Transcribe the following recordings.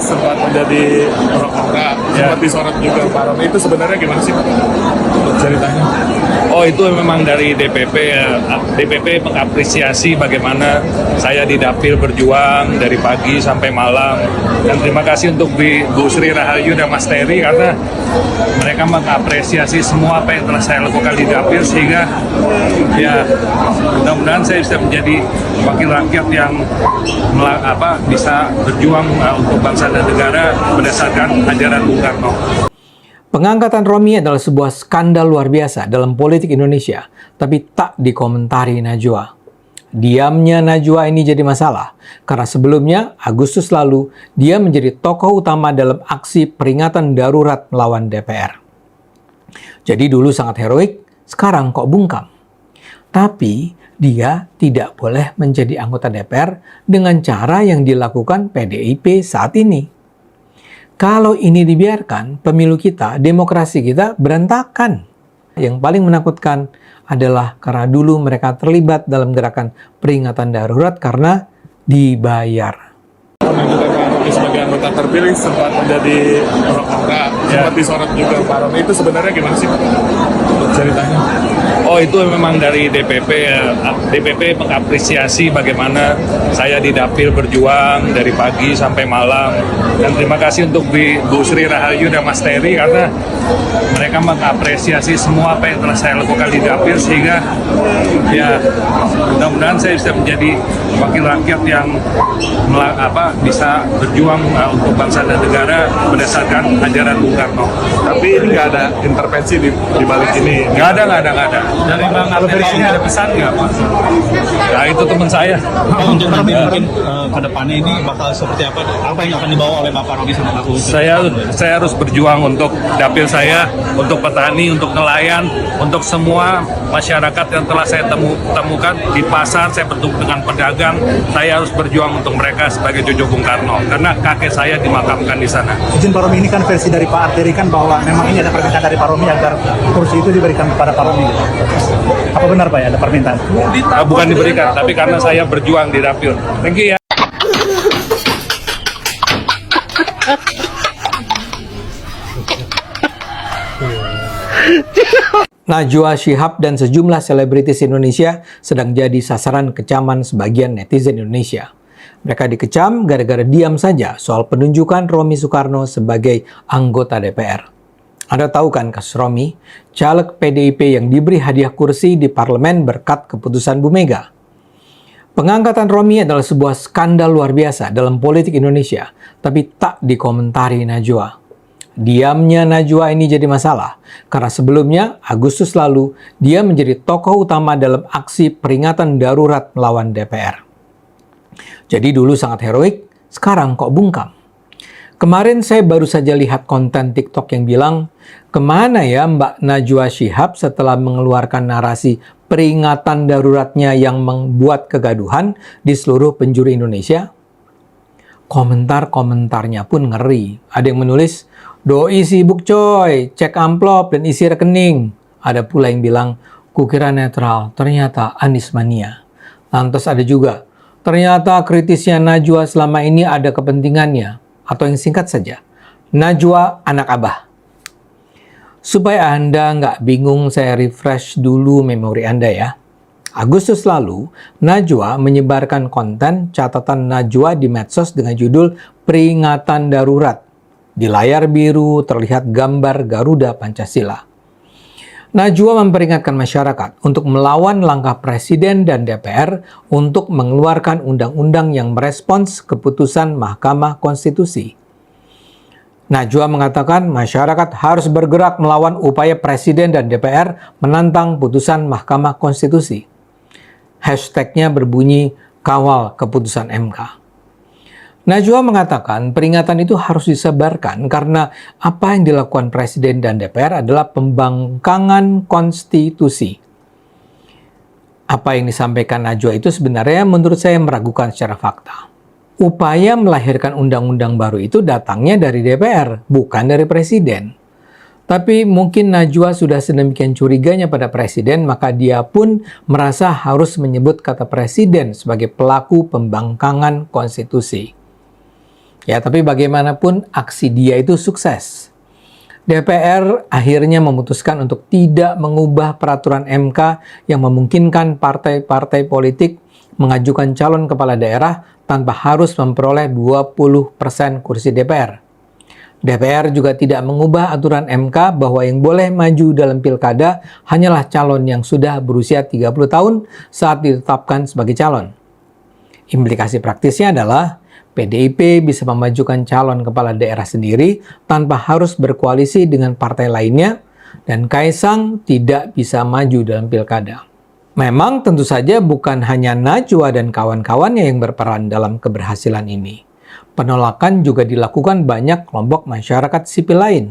sempat menjadi perokok, sempat disorot juga Pak Romi. Itu sebenarnya gimana sih Pak ceritanya? Oh, itu memang dari DPP ya. DPP mengapresiasi bagaimana saya di dapil berjuang dari pagi sampai malam. Dan terima kasih untuk Bu Sri Rahayu dan Mas Terry karena mereka mengapresiasi semua apa yang telah saya lakukan di dapil, sehingga ya mudah-mudahan saya bisa menjadi wakil rakyat yang bisa berjuang untuk bangsa dan negara berdasarkan ajaran Bung Karno. Pengangkatan Romi adalah sebuah skandal luar biasa dalam politik Indonesia, tapi tak dikomentari Najwa. Diamnya Najwa ini jadi masalah, karena sebelumnya, Agustus lalu, dia menjadi tokoh utama dalam aksi peringatan darurat melawan DPR. Jadi dulu sangat heroik, sekarang kok bungkam. Tapi, dia tidak boleh menjadi anggota DPR dengan cara yang dilakukan PDIP saat ini. Kalau ini dibiarkan, pemilu kita, demokrasi kita berantakan. Yang paling menakutkan adalah karena dulu mereka terlibat dalam gerakan peringatan darurat karena dibayar. Juga Pak Romi sebagai anggota terpilih sempat menjadi perokok, sempat disorot juga Pak Romi. Itu sebenarnya gimana sih Pak ceritanya? Oh, itu memang dari DPP ya. DPP mengapresiasi bagaimana saya di dapil berjuang dari pagi sampai malam. Dan terima kasih untuk Bu Sri Rahayu dan Mas Terry karena mereka mengapresiasi semua apa yang telah saya lakukan di dapil, sehingga ya mudah-mudahan saya bisa menjadi wakil rakyat yang bisa berjuang untuk bangsa dan negara berdasarkan ajaran Bung Karno. Tapi ini nggak ada intervensi di balik ini. Nggak ada. Dari Bang Arteria ada pesan nggak Pak? Nah, itu teman saya. Untuk nanti mungkin ke depannya ini bakal seperti apa? Apa yang akan dibawa oleh Bapak Romi sama aku? Saya harus berjuang untuk dapil saya, untuk petani, untuk nelayan, untuk semua masyarakat yang telah saya temukan di pasar. Saya bertemu dengan pedagang. Saya harus berjuang untuk mereka sebagai cucu Bung Karno karena kakek saya dimakamkan di sana. Izin Pak Romi, ini kan versi dari Pak Arteria kan bahwa memang ini ada permintaan dari Pak Romi agar kursi itu diberikan kepada Pak Romi. Apa benar Pak ya ada permintaan? Bukan diberikan, tapi karena saya berjuang di dapil. Thank you ya. Najwa Shihab dan sejumlah selebritis Indonesia sedang jadi sasaran kecaman sebagian netizen Indonesia. Mereka dikecam gara-gara diam saja soal penunjukan Romi Soekarno sebagai anggota DPR. Anda tahu kan kasus Romi, caleg PDIP yang diberi hadiah kursi di parlemen berkat keputusan Bu Mega. Pengangkatan Romi adalah sebuah skandal luar biasa dalam politik Indonesia, tapi tak dikomentari Najwa. Diamnya Najwa ini jadi masalah, karena sebelumnya, Agustus lalu, dia menjadi tokoh utama dalam aksi peringatan darurat melawan DPR. Jadi dulu sangat heroik, sekarang kok bungkam. Kemarin saya baru saja lihat konten TikTok yang bilang, kemana ya Mbak Najwa Shihab setelah mengeluarkan narasi peringatan daruratnya yang membuat kegaduhan di seluruh penjuru Indonesia? Komentar-komentarnya pun ngeri. Ada yang menulis, doi sibuk coy, cek amplop dan isi rekening. Ada pula yang bilang, kukira netral, ternyata Anies mania. Lantas ada juga, ternyata kritisnya Najwa selama ini ada kepentingannya. Atau yang singkat saja, Najwa anak abah. Supaya Anda nggak bingung, saya refresh dulu memori Anda ya. Agustus lalu, Najwa menyebarkan konten catatan Najwa di medsos dengan judul Peringatan Darurat. Di layar biru terlihat gambar Garuda Pancasila. Najwa memperingatkan masyarakat untuk melawan langkah Presiden dan DPR untuk mengeluarkan undang-undang yang merespons keputusan Mahkamah Konstitusi. Najwa mengatakan masyarakat harus bergerak melawan upaya Presiden dan DPR menantang putusan Mahkamah Konstitusi. Hashtagnya berbunyi, kawal keputusan MK. Najwa mengatakan peringatan itu harus disebarkan karena apa yang dilakukan Presiden dan DPR adalah pembangkangan konstitusi. Apa yang disampaikan Najwa itu sebenarnya menurut saya meragukan secara fakta. Upaya melahirkan undang-undang baru itu datangnya dari DPR, bukan dari Presiden. Tapi mungkin Najwa sudah sedemikian curiganya pada Presiden, maka dia pun merasa harus menyebut kata Presiden sebagai pelaku pembangkangan konstitusi. Ya, tapi bagaimanapun aksi dia itu sukses. DPR akhirnya memutuskan untuk tidak mengubah peraturan MK yang memungkinkan partai-partai politik mengajukan calon kepala daerah tanpa harus memperoleh 20% kursi DPR. DPR juga tidak mengubah aturan MK bahwa yang boleh maju dalam pilkada hanyalah calon yang sudah berusia 30 tahun saat ditetapkan sebagai calon. Implikasi praktisnya adalah PDIP bisa memajukan calon kepala daerah sendiri tanpa harus berkoalisi dengan partai lainnya, dan Kaisang tidak bisa maju dalam pilkada. Memang tentu saja bukan hanya Najwa dan kawan-kawannya yang berperan dalam keberhasilan ini. Penolakan juga dilakukan banyak kelompok masyarakat sipil lain.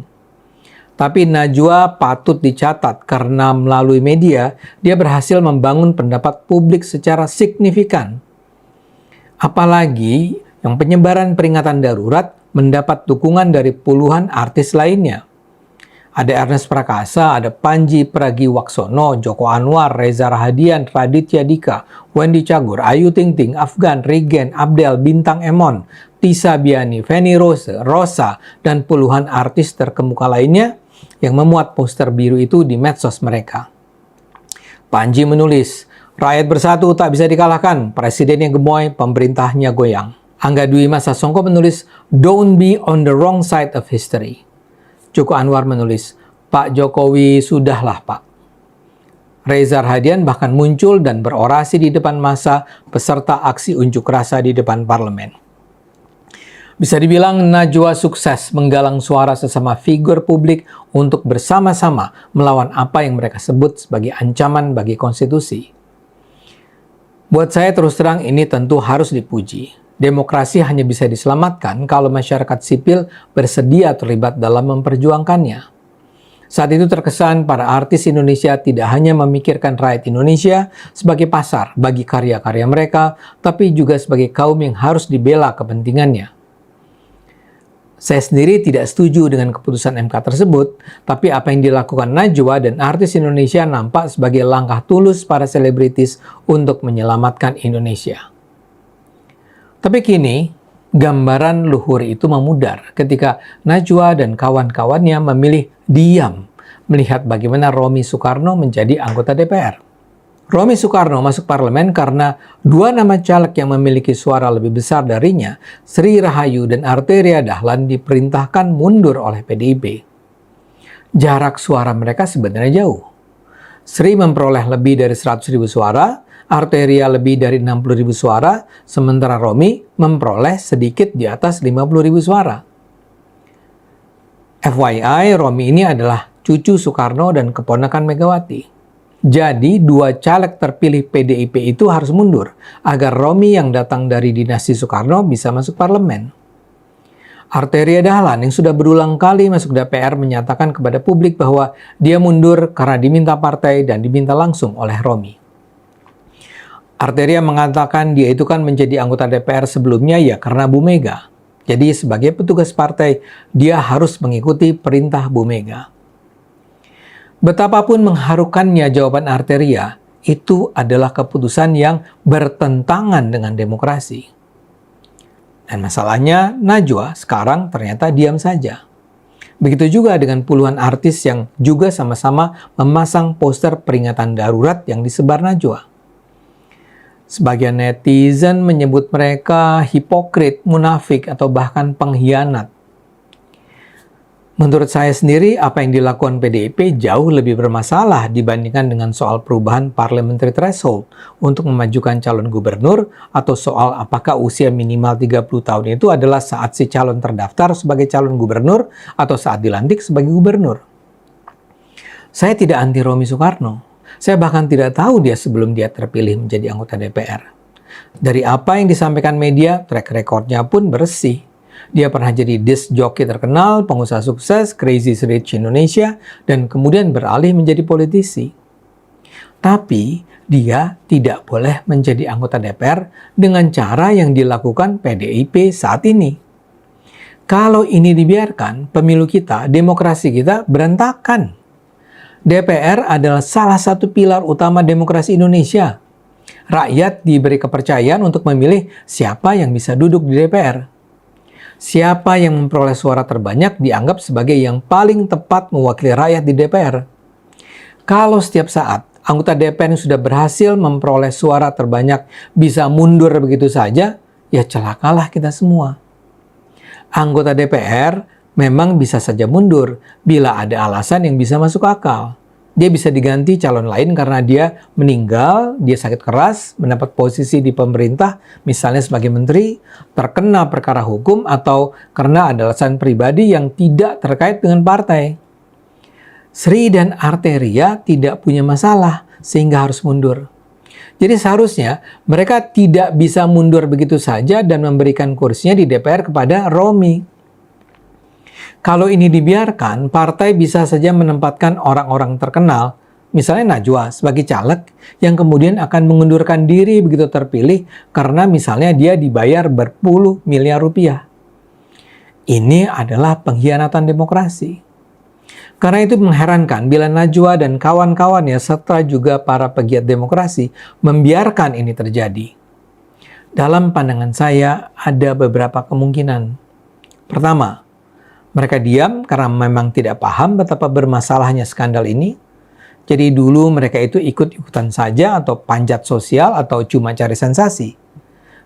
Tapi Najwa patut dicatat karena melalui media dia berhasil membangun pendapat publik secara signifikan. Apalagi yang penyebaran peringatan darurat mendapat dukungan dari puluhan artis lainnya. Ada Ernest Prakasa, ada Panji Pragiwaksono, Joko Anwar, Reza Rahadian, Raditya Dika, Wendy Cagur, Ayu Ting Ting, Afgan, Regen, Abdel, Bintang Emon, Tisa Biani, Feni Rose, Rosa, dan puluhan artis terkemuka lainnya yang memuat poster biru itu di medsos mereka. Panji menulis, "Rakyat bersatu tak bisa dikalahkan, presidennya gemoy, pemerintahnya goyang." Angga Dwi Masa Songko menulis, "Don't be on the wrong side of history." Joko Anwar menulis, "Pak Jokowi sudahlah Pak." Reza Rahadian bahkan muncul dan berorasi di depan massa peserta aksi unjuk rasa di depan parlemen. Bisa dibilang Najwa sukses menggalang suara sesama figur publik untuk bersama-sama melawan apa yang mereka sebut sebagai ancaman bagi konstitusi. Buat saya terus terang ini tentu harus dipuji. Demokrasi hanya bisa diselamatkan kalau masyarakat sipil bersedia terlibat dalam memperjuangkannya. Saat itu terkesan para artis Indonesia tidak hanya memikirkan rakyat Indonesia sebagai pasar bagi karya-karya mereka, tapi juga sebagai kaum yang harus dibela kepentingannya. Saya sendiri tidak setuju dengan keputusan MK tersebut, tapi apa yang dilakukan Najwa dan artis Indonesia nampak sebagai langkah tulus para selebritis untuk menyelamatkan Indonesia. Tapi kini, gambaran luhur itu memudar ketika Najwa dan kawan-kawannya memilih diam melihat bagaimana Romy Soekarno menjadi anggota DPR. Romy Soekarno masuk parlemen karena dua nama caleg yang memiliki suara lebih besar darinya, Sri Rahayu dan Arteria Dahlan, diperintahkan mundur oleh PDIP. Jarak suara mereka sebenarnya jauh. Sri memperoleh lebih dari 100.000 suara, Arteria lebih dari 60.000 suara, sementara Romy memperoleh sedikit di atas 50.000 suara. FYI, Romy ini adalah cucu Soekarno dan keponakan Megawati. Jadi, dua caleg terpilih PDIP itu harus mundur agar Romy yang datang dari dinasti Soekarno bisa masuk parlemen. Arteria Dahlan yang sudah berulang kali masuk DPR menyatakan kepada publik bahwa dia mundur karena diminta partai dan diminta langsung oleh Romy. Arteria mengatakan dia itu kan menjadi anggota DPR sebelumnya ya karena Bu Mega. Jadi sebagai petugas partai, dia harus mengikuti perintah Bu Mega. Betapapun mengharukannya jawaban Arteria, itu adalah keputusan yang bertentangan dengan demokrasi. Dan masalahnya, Najwa sekarang ternyata diam saja. Begitu juga dengan puluhan artis yang juga sama-sama memasang poster peringatan darurat yang disebar Najwa. Sebagian netizen menyebut mereka hipokrit, munafik, atau bahkan pengkhianat. Menurut saya sendiri, apa yang dilakukan PDIP jauh lebih bermasalah dibandingkan dengan soal perubahan parliamentary threshold untuk memajukan calon gubernur atau soal apakah usia minimal 30 tahun itu adalah saat si calon terdaftar sebagai calon gubernur atau saat dilantik sebagai gubernur. Saya tidak anti Romy Soekarno. Saya bahkan tidak tahu dia sebelum dia terpilih menjadi anggota DPR. Dari apa yang disampaikan media, track recordnya pun bersih. Dia pernah jadi disc jockey terkenal, pengusaha sukses, Crazy Rich Indonesia, dan kemudian beralih menjadi politisi. Tapi, dia tidak boleh menjadi anggota DPR dengan cara yang dilakukan PDIP saat ini. Kalau ini dibiarkan, pemilu kita, demokrasi kita berantakan. DPR adalah salah satu pilar utama demokrasi Indonesia. Rakyat diberi kepercayaan untuk memilih siapa yang bisa duduk di DPR. siapa yang memperoleh suara terbanyak dianggap sebagai yang paling tepat mewakili rakyat di DPR. Kalau setiap saat anggota DPR yang sudah berhasil memperoleh suara terbanyak bisa mundur begitu saja, ya celakalah kita semua. Anggota DPR memang bisa saja mundur bila ada alasan yang bisa masuk akal. Dia bisa diganti calon lain karena dia meninggal, dia sakit keras, mendapat posisi di pemerintah, misalnya sebagai menteri, terkena perkara hukum, atau karena ada alasan pribadi yang tidak terkait dengan partai. Sri dan Arteria tidak punya masalah sehingga harus mundur. Jadi seharusnya mereka tidak bisa mundur begitu saja dan memberikan kursinya di DPR kepada Romi. Kalau ini dibiarkan, partai bisa saja menempatkan orang-orang terkenal, misalnya Najwa sebagai caleg, yang kemudian akan mengundurkan diri begitu terpilih karena misalnya dia dibayar berpuluh miliar rupiah. Ini adalah pengkhianatan demokrasi. Karena itu mengherankan bila Najwa dan kawan-kawannya serta juga para pegiat demokrasi membiarkan ini terjadi. Dalam pandangan saya ada beberapa kemungkinan. Pertama, mereka diam karena memang tidak paham betapa bermasalahnya skandal ini. Jadi dulu mereka itu ikut-ikutan saja atau panjat sosial atau cuma cari sensasi.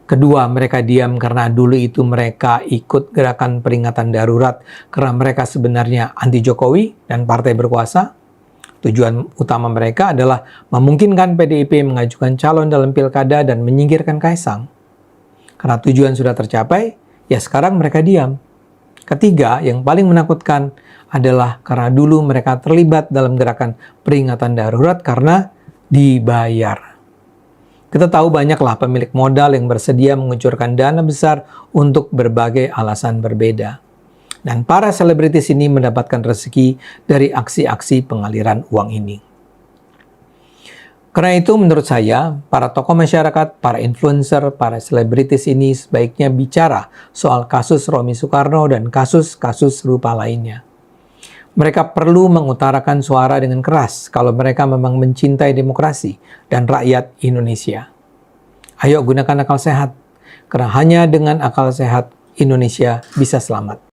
Kedua, mereka diam karena dulu itu mereka ikut gerakan peringatan darurat karena mereka sebenarnya anti Jokowi dan partai berkuasa. Tujuan utama mereka adalah memungkinkan PDIP mengajukan calon dalam pilkada dan menyingkirkan Kaisang. Karena tujuan sudah tercapai, ya sekarang mereka diam. Ketiga, yang paling menakutkan adalah karena dulu mereka terlibat dalam gerakan peringatan darurat karena dibayar. Kita tahu banyaklah pemilik modal yang bersedia mengucurkan dana besar untuk berbagai alasan berbeda. Dan para selebritis ini mendapatkan rezeki dari aksi-aksi pengaliran uang ini. Karena itu menurut saya, para tokoh masyarakat, para influencer, para selebritis ini sebaiknya bicara soal kasus Romi Soekarno dan kasus-kasus serupa lainnya. Mereka perlu mengutarakan suara dengan keras kalau mereka memang mencintai demokrasi dan rakyat Indonesia. Ayo gunakan akal sehat, karena hanya dengan akal sehat Indonesia bisa selamat.